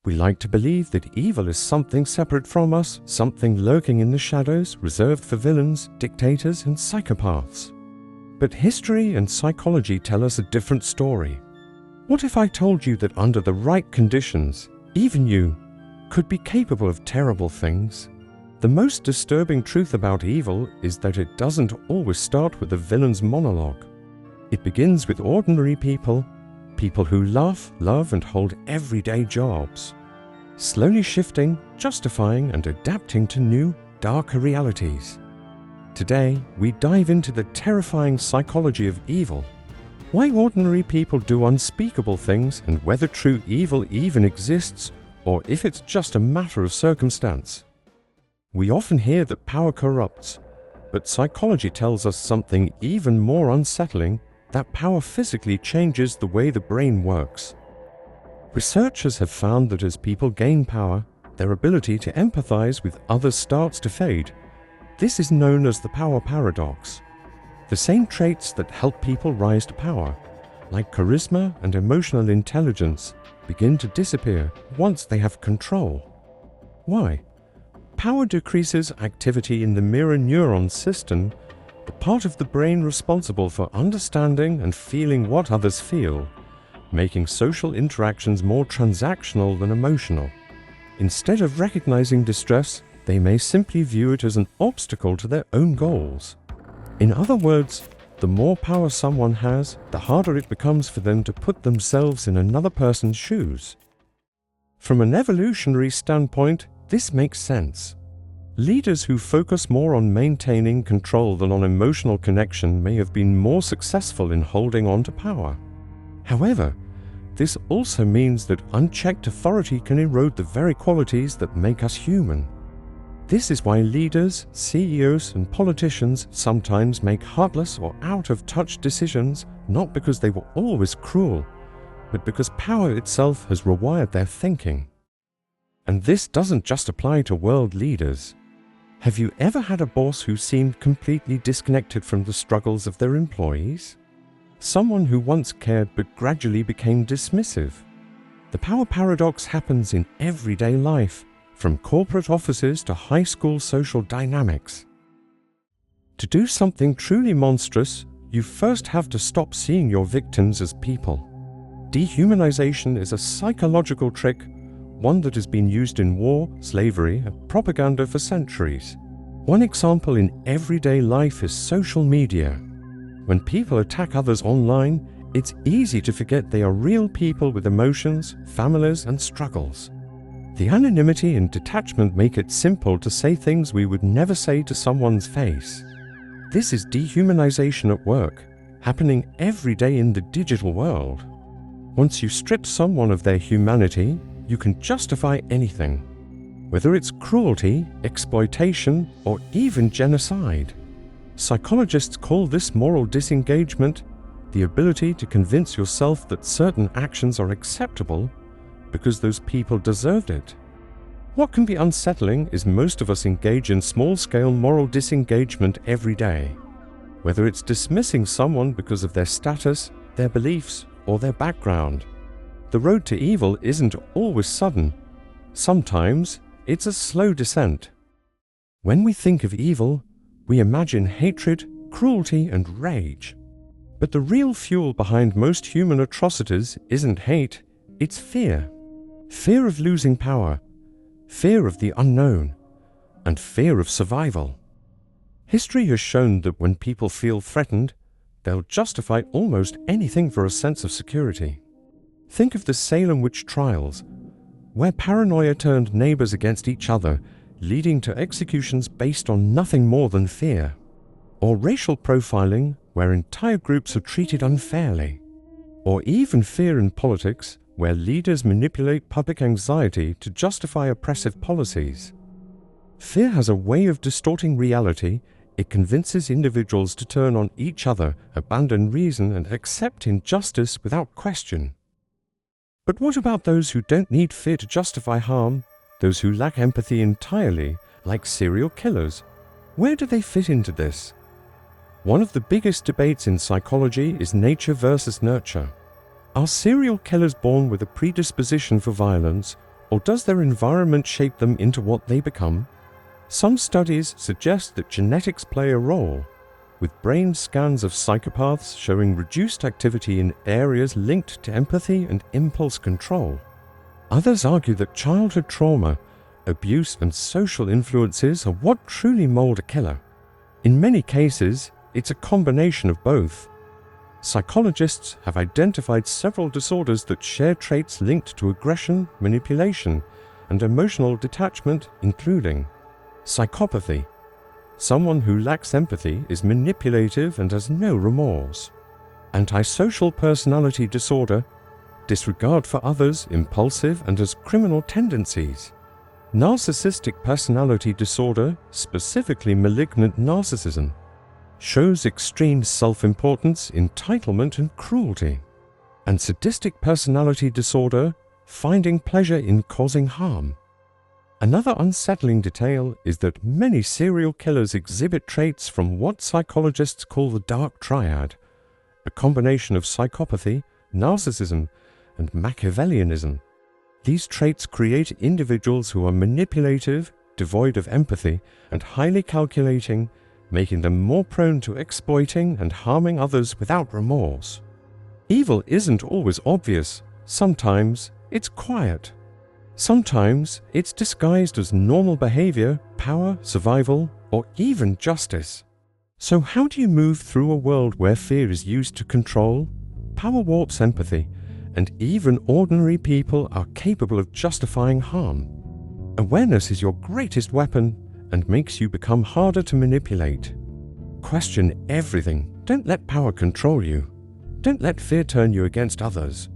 We like to believe that evil is something separate from us, something lurking in the shadows, reserved for villains, dictators, and psychopaths. But history and psychology tell us a different story. What if I told you that under the right conditions, even you could be capable of terrible things? The most disturbing truth about evil is that it doesn't always start with the villain's monologue. It begins with ordinary people, people who laugh, love, and hold everyday jobs, slowly shifting, justifying, and adapting to new, darker realities. Today, we dive into the terrifying psychology of evil, why ordinary people do unspeakable things, and whether true evil even exists, or if it's just a matter of circumstance. We often hear that power corrupts, but psychology tells us something even more unsettling, that power physically changes the way the brain works. Researchers have found that as people gain power, their ability to empathize with others starts to fade. This is known as the power paradox. The same traits that help people rise to power, like charisma and emotional intelligence, begin to disappear once they have control. Why? Power decreases activity in the mirror neuron system, the part of the brain responsible for understanding and feeling what others feel, making social interactions more transactional than emotional. Instead of recognizing distress, they may simply view it as an obstacle to their own goals. In other words, the more power someone has, the harder it becomes for them to put themselves in another person's shoes. From an evolutionary standpoint, this makes sense. Leaders who focus more on maintaining control than on emotional connection may have been more successful in holding on to power. However, this also means that unchecked authority can erode the very qualities that make us human. This is why leaders, CEOs, and politicians sometimes make heartless or out-of-touch decisions, not because they were always cruel, but because power itself has rewired their thinking. And this doesn't just apply to world leaders. Have you ever had a boss who seemed completely disconnected from the struggles of their employees? Someone who once cared but gradually became dismissive. The power paradox happens in everyday life, from corporate offices to high school social dynamics. To do something truly monstrous, you first have to stop seeing your victims as people. Dehumanization is a psychological trick, one that has been used in war, slavery, and propaganda for centuries. One example in everyday life is social media. When people attack others online, it's easy to forget they are real people with emotions, families, and struggles. The anonymity and detachment make it simple to say things we would never say to someone's face. This is dehumanization at work, happening every day in the digital world. Once you strip someone of their humanity, you can justify anything, whether it's cruelty, exploitation, or even genocide. Psychologists call this moral disengagement, the ability to convince yourself that certain actions are acceptable because those people deserved it. What can be unsettling is most of us engage in small-scale moral disengagement every day, whether it's dismissing someone because of their status, their beliefs, or their background. The road to evil isn't always sudden. Sometimes it's a slow descent. When we think of evil, we imagine hatred, cruelty, and rage. But the real fuel behind most human atrocities isn't hate, it's fear. Fear of losing power, fear of the unknown, and fear of survival. History has shown that when people feel threatened, they'll justify almost anything for a sense of security. Think of the Salem witch trials, where paranoia turned neighbors against each other, leading to executions based on nothing more than fear. Or racial profiling, where entire groups are treated unfairly. Or even fear in politics, where leaders manipulate public anxiety to justify oppressive policies. Fear has a way of distorting reality. It convinces individuals to turn on each other, abandon reason, and accept injustice without question. But what about those who don't need fear to justify harm? Those who lack empathy entirely, like serial killers? Where do they fit into this? One of the biggest debates in psychology is nature versus nurture. Are serial killers born with a predisposition for violence, Or does their environment shape them into what they become? Some studies suggest that genetics play a role, with brain scans of psychopaths showing reduced activity in areas linked to empathy and impulse control. Others argue that childhood trauma, abuse, and social influences are what truly mold a killer. In many cases, it's a combination of both. Psychologists have identified several disorders that share traits linked to aggression, manipulation, and emotional detachment, including psychopathy. Someone who lacks empathy is manipulative and has no remorse. Antisocial personality disorder, disregard for others, impulsive, and has criminal tendencies. Narcissistic personality disorder, specifically malignant narcissism, shows extreme self-importance, entitlement, and cruelty. And sadistic personality disorder, finding pleasure in causing harm. Another unsettling detail is that many serial killers exhibit traits from what psychologists call the dark triad, a combination of psychopathy, narcissism, and Machiavellianism. These traits create individuals who are manipulative, devoid of empathy, and highly calculating, making them more prone to exploiting and harming others without remorse. Evil isn't always obvious. Sometimes it's quiet. Sometimes it's disguised as normal behavior, power, survival, or even justice. So how do you move through a world where fear is used to control, power warps empathy, and even ordinary people are capable of justifying harm? Awareness is your greatest weapon and makes you become harder to manipulate. Question everything. Don't let power control you. Don't let fear turn you against others.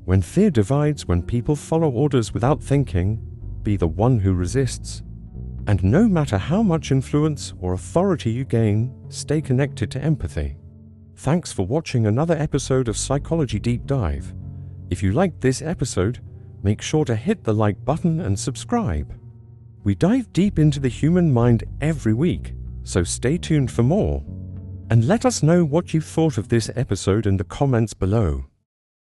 When fear divides, when people follow orders without thinking, be the one who resists. And no matter how much influence or authority you gain, stay connected to empathy. Thanks for watching another episode of Psychology Deep Dive. If you liked this episode, make sure to hit the like button and subscribe. We dive deep into the human mind every week, so stay tuned for more. And let us know what you thought of this episode in the comments below.